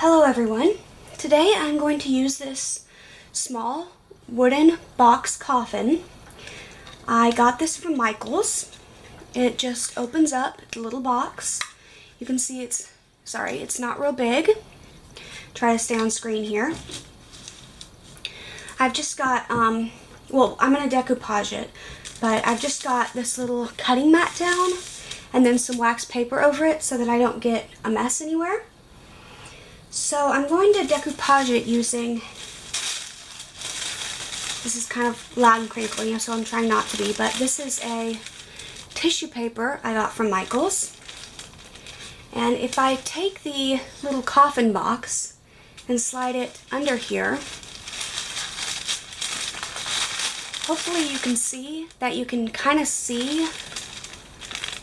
Hello everyone. Today I'm going to use this small wooden box coffin. I got this from Michael's. It just opens up, it's a little box. You can see it's not real big. Try to stay on screen here. I've just got, well, I'm going to decoupage it, but I've just got this little cutting mat down and then some wax paper over it so that I don't get a mess anywhere. So I'm going to decoupage it using, this is kind of loud and crinkly, so I'm trying not to be, but this is a tissue paper I got from Michael's. And if I take the little coffin box and slide it under here, hopefully you can see that you can kind of see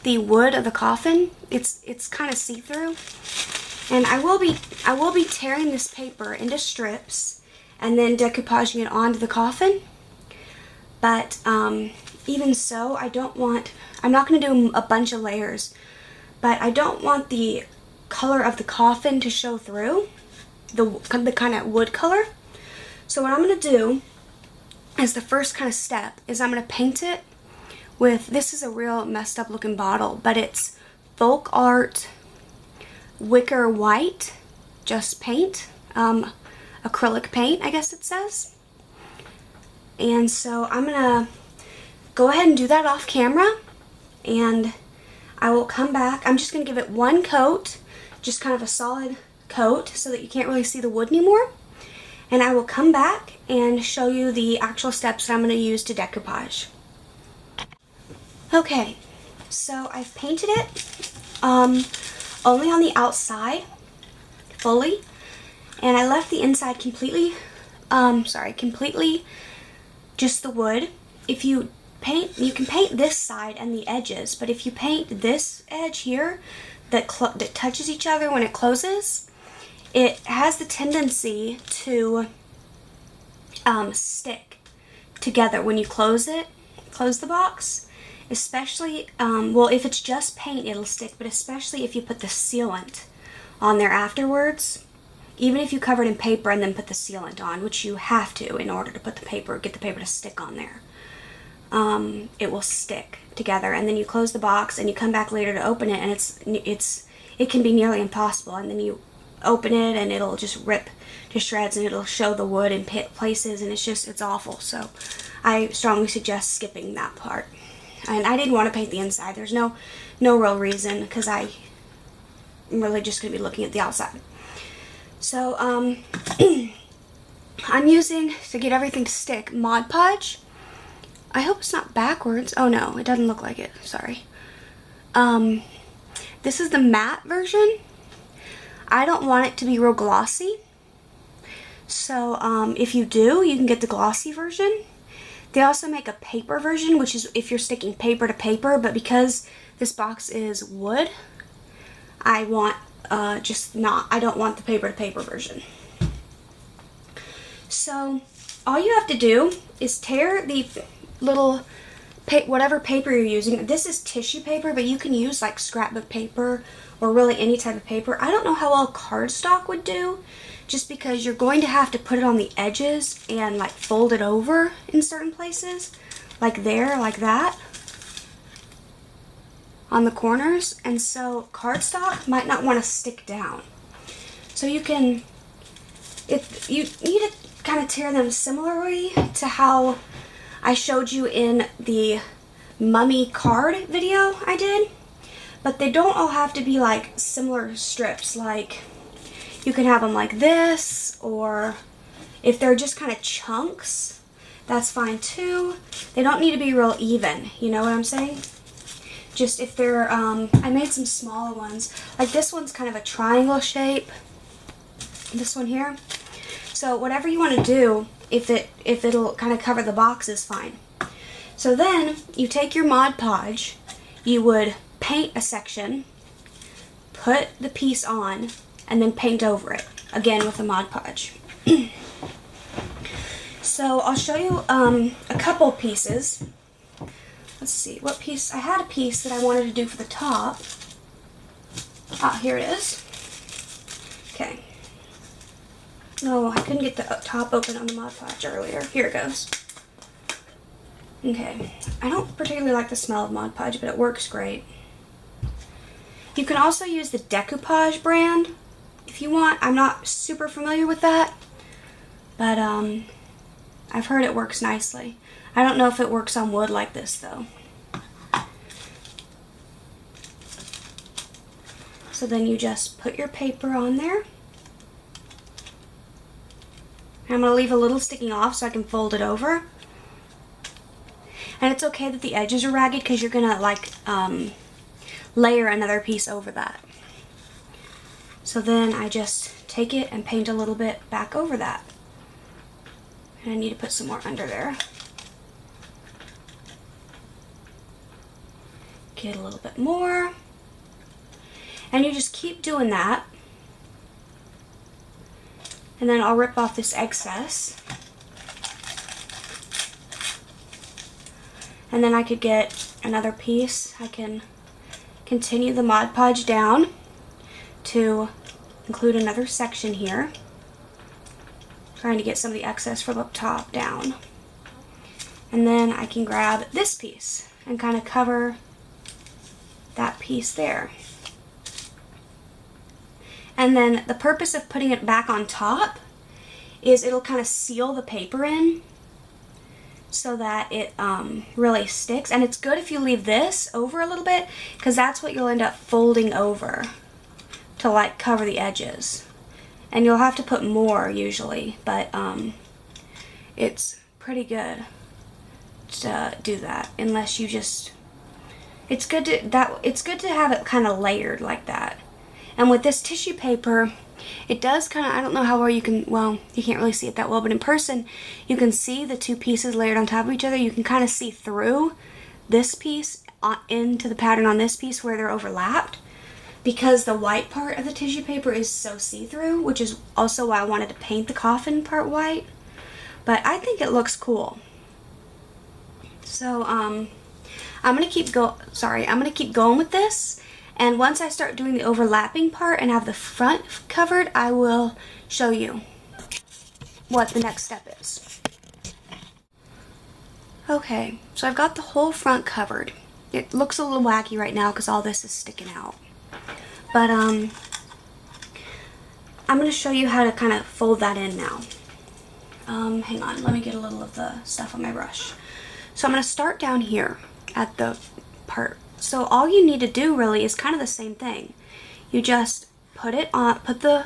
the wood of the coffin. It's kind of see-through. And I will be tearing this paper into strips and then decoupaging it onto the coffin. But even so, I'm not going to do a bunch of layers, but I don't want the color of the coffin to show through, the kind of wood color. So what I'm going to do as the first kind of step is I'm going to paint it with, this is a real messed up looking bottle, but it's Folk Art Wicker White, just paint, acrylic paint, I guess it says. And so I'm gonna go ahead and do that off camera, and I will come back. I'm just gonna give it one coat, just kind of a solid coat so that you can't really see the wood anymore. And I will come back and show you the actual steps that I'm gonna use to decoupage. Okay, so I've painted it only on the outside, fully, and I left the inside completely, completely just the wood. If you paint, you can paint this side and the edges, but if you paint this edge here that touches each other when it closes, it has the tendency to stick together when you close the box. Especially, well, if it's just paint, it'll stick, but especially if you put the sealant on there afterwards. Even if you cover it in paper and then put the sealant on, which you have to in order to get the paper to stick on there. It will stick together, and then you close the box and you come back later to open it, and it can be nearly impossible. And then you open it and it'll just rip to shreds, and it'll show the wood in places, and it's awful. So I strongly suggest skipping that part. And I didn't want to paint the inside. There's no real reason, because I'm really just going to be looking at the outside. So I'm using, to get everything to stick, Mod Podge. I hope it's not backwards. Oh no, it doesn't look like it. Sorry. This is the matte version. I don't want it to be real glossy. So if you do, you can get the glossy version. They also make a paper version, which is if you're sticking paper to paper, but because this box is wood, I want I don't want the paper to paper version. So all you have to do is tear the little whatever paper you're using. This is tissue paper, but you can use like scrapbook paper or really any type of paper. I don't know how well cardstock would do, just because you're going to have to put it on the edges and like fold it over in certain places, like there, like that, on the corners, and so cardstock might not want to stick down. So you need to kind of tear them similarly to how I showed you in the mummy card video I did, but they don't all have to be like similar strips. Like, you can have them like this, or if they're just kind of chunks, that's fine too. They don't need to be real even, you know what I'm saying? Just if they're, I made some smaller ones. Like this one's kind of a triangle shape, this one here. So whatever you want to do, if it'll kind of cover the box is fine. So then you take your Mod Podge, you would paint a section, put the piece on, and then paint over it, again with the Mod Podge. So I'll show you a couple pieces. Let's see, what piece? I had a piece that I wanted to do for the top. Ah, here it is. Okay. Oh, I couldn't get the top open on the Mod Podge earlier. Here it goes. Okay, I don't particularly like the smell of Mod Podge, but it works great. You can also use the Decoupage brand if you want. I'm not super familiar with that, but I've heard it works nicely. I don't know if it works on wood like this though. So then you just put your paper on there. I'm going to leave a little sticking off so I can fold it over. And it's okay that the edges are ragged because you're going to like layer another piece over that. So then I just take it and paint a little bit back over that. And I need to put some more under there. Get a little bit more. And you just keep doing that. And then I'll rip off this excess. And then I could get another piece. I can continue the Mod Podge down to include another section here. Trying to get some of the excess from up top down. And then I can grab this piece and kind of cover that piece there. And then the purpose of putting it back on top is it'll kind of seal the paper in so that it really sticks. And it's good if you leave this over a little bit because that's what you'll end up folding over to like cover the edges. And you'll have to put more usually, but it's pretty good to do that unless you just, it's good to have it kind of layered like that. And with this tissue paper, it does kind of, I don't know how well you can, well, you can't really see it that well, but in person, you can see the two pieces layered on top of each other. You can kind of see through this piece into the pattern on this piece where they're overlapped because the white part of the tissue paper is so see-through, which is also why I wanted to paint the coffin part white. But I think it looks cool. So, I'm going to keep going with this. And once I start doing the overlapping part and have the front covered, I will show you what the next step is. Okay, so I've got the whole front covered. It looks a little wacky right now because all this is sticking out. But I'm going to show you how to kind of fold that in now. Hang on, let me get a little of the stuff on my brush. So I'm going to start down here at the part. So all you need to do really is kind of the same thing. You just put it on, put the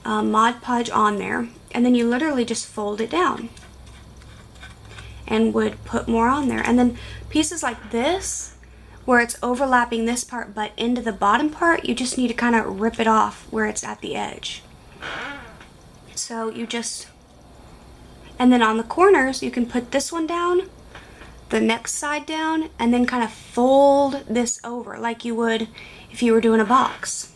Mod Podge on there, and then you literally just fold it down and would put more on there. And then pieces like this, where it's overlapping this part but into the bottom part, you just need to kind of rip it off where it's at the edge. So you just, and then on the corners, you can put this one down, the next side down, and then kind of fold this over like you would if you were doing a box.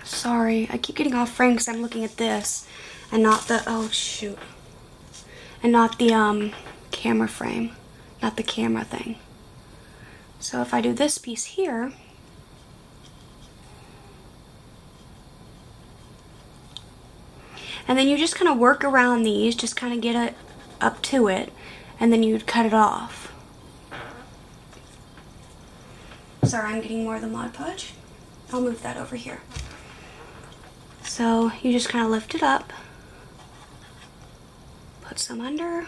Sorry, I keep getting off frame because I'm looking at this and not the, oh shoot, and not the camera frame, not the camera thing. So if I do this piece here, and then you just kind of work around these, just kind of get it up to it, and then you'd cut it off. Sorry, I'm getting more of the Mod Podge. I'll move that over here. So you just kind of lift it up, put some under,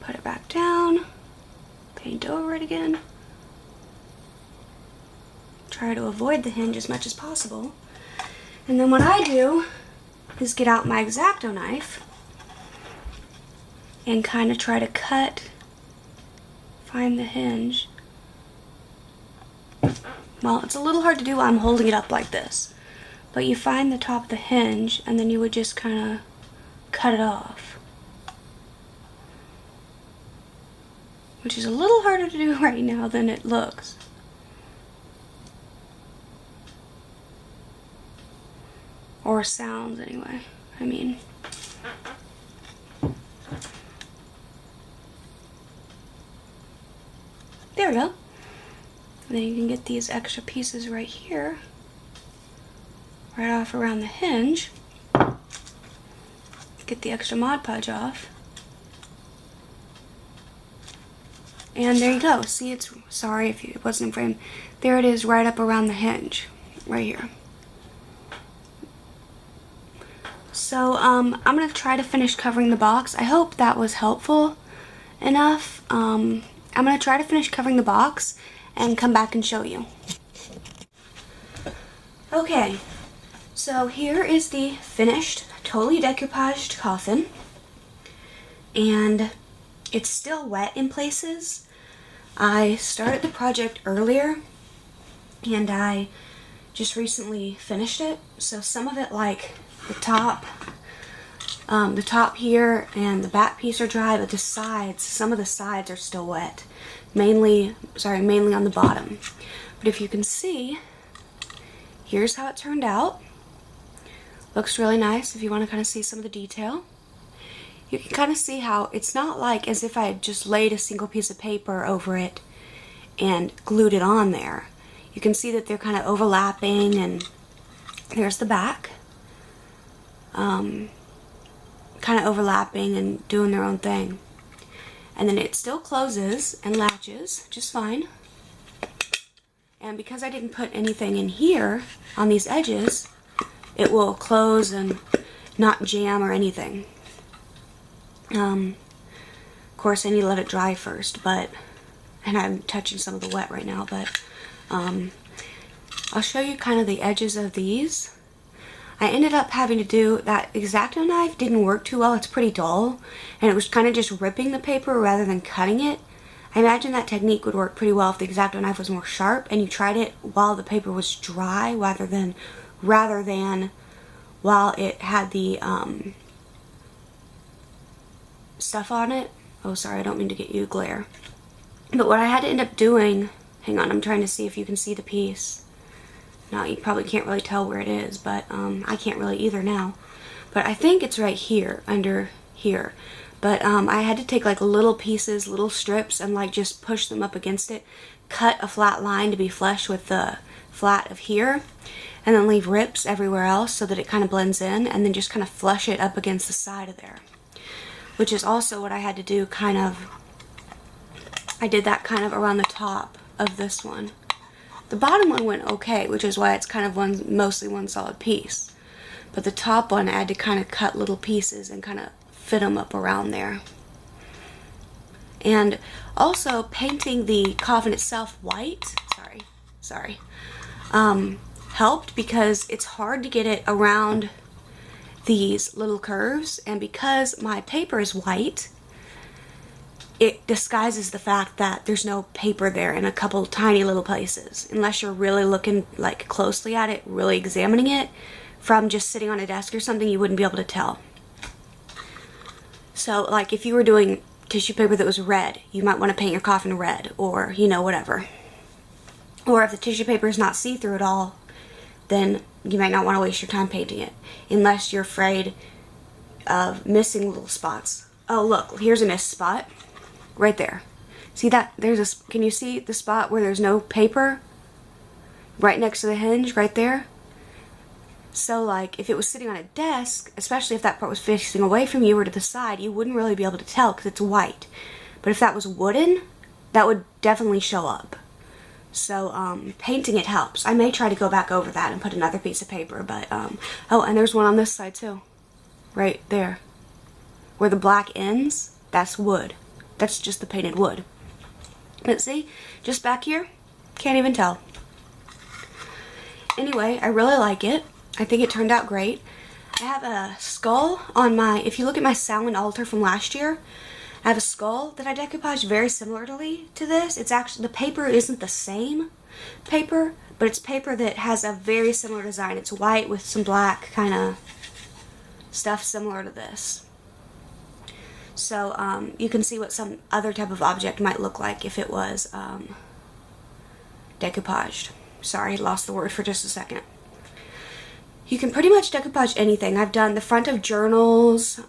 put it back down, paint over it again. Try to avoid the hinge as much as possible. And then what I do is get out my X-Acto knife and kind of try to cut, find the hinge. Well, it's a little hard to do while I'm holding it up like this, but you find the top of the hinge and then you would just kind of cut it off, which is a little harder to do right now than it looks. Or sounds anyway. I mean, there we go. And then you can get these extra pieces right here, right off around the hinge. Get the extra Mod Podge off. And there you go. See, it's, sorry if it wasn't in frame. There it is right up around the hinge, right here. So, I'm going to try to finish covering the box. I hope that was helpful enough. I'm going to try to finish covering the box and come back and show you. Okay, so here is the finished, totally decoupaged coffin. And it's still wet in places. I started the project earlier and I just recently finished it. So some of it, like the top here and the back piece are dry, but the sides, some of the sides are still wet. Mainly on the bottom. But if you can see, here's how it turned out. Looks really nice if you want to kind of see some of the detail. You can kind of see how it's not like as if I had just laid a single piece of paper over it and glued it on there. You can see that they're kind of overlapping, and there's the back. Kind of overlapping and doing their own thing. And then it still closes and latches just fine. And because I didn't put anything in here on these edges, it will close and not jam or anything. Of course, I need to let it dry first, and I'm touching some of the wet right now, but I'll show you kind of the edges of these. I ended up having to do that X-Acto knife didn't work too well. It's pretty dull, and it was kind of just ripping the paper rather than cutting it. I imagine that technique would work pretty well if the X-Acto knife was more sharp and you tried it while the paper was dry rather than while it had the stuff on it. Oh, sorry, I don't mean to get you glare. But what I had to end up doing, hang on, I'm trying to see if you can see the piece. No, you probably can't really tell where it is, but I can't really either now. But I think it's right here, under here. But I had to take like little pieces, little strips, and like just push them up against it. Cut a flat line to be flush with the flat of here. And then leave rips everywhere else so that it kind of blends in. And then just kind of flush it up against the side of there. Which is also what I had to do kind of. I did that kind of around the top of this one. The bottom one went okay, which is why it's kind of mostly one solid piece. But the top one I had to kind of cut little pieces and kind of fit them up around there. And also painting the coffin itself white, helped because it's hard to get it around these little curves, and because my paper is white, it disguises the fact that there's no paper there in a couple tiny little places, unless you're really looking like closely at it, really examining it. From just sitting on a desk or something, you wouldn't be able to tell. So like if you were doing tissue paper that was red, you might want to paint your coffin red, or you know, whatever. Or if the tissue paper is not see-through at all, then you might not want to waste your time painting it, unless you're afraid of missing little spots. Oh look, here's a missed spot. Right there. See that? Can you see the spot where there's no paper? Right next to the hinge, right there. So like, if it was sitting on a desk, especially if that part was facing away from you or to the side, you wouldn't really be able to tell because it's white. But if that was wooden, that would definitely show up. So, painting it helps. I may try to go back over that and put another piece of paper, but, oh, and there's one on this side too. Right there. Where the black ends, that's wood. That's just the painted wood. But see, just back here, can't even tell. Anyway, I really like it. I think it turned out great. I have a skull on my, if you look at my Samhain altar from last year, I have a skull that I decoupaged very similarly to this. It's actually, the paper isn't the same paper, but it's paper that has a very similar design. It's white with some black kind of stuff similar to this. So you can see what some other type of object might look like if it was decoupaged. Sorry, lost the word for just a second. You can pretty much decoupage anything. I've done the front of journals,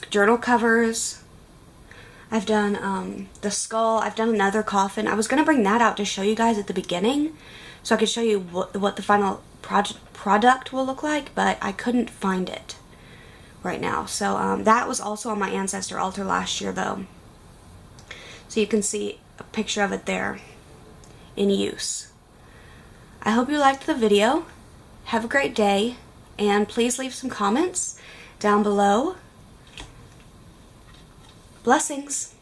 journal covers. I've done the skull. I've done another coffin. I was going to bring that out to show you guys at the beginning so I could show you what the final product will look like, but I couldn't find it right now. So that was also on my ancestor altar last year though. So you can see a picture of it there in use. I hope you liked the video. Have a great day, and please leave some comments down below. Blessings.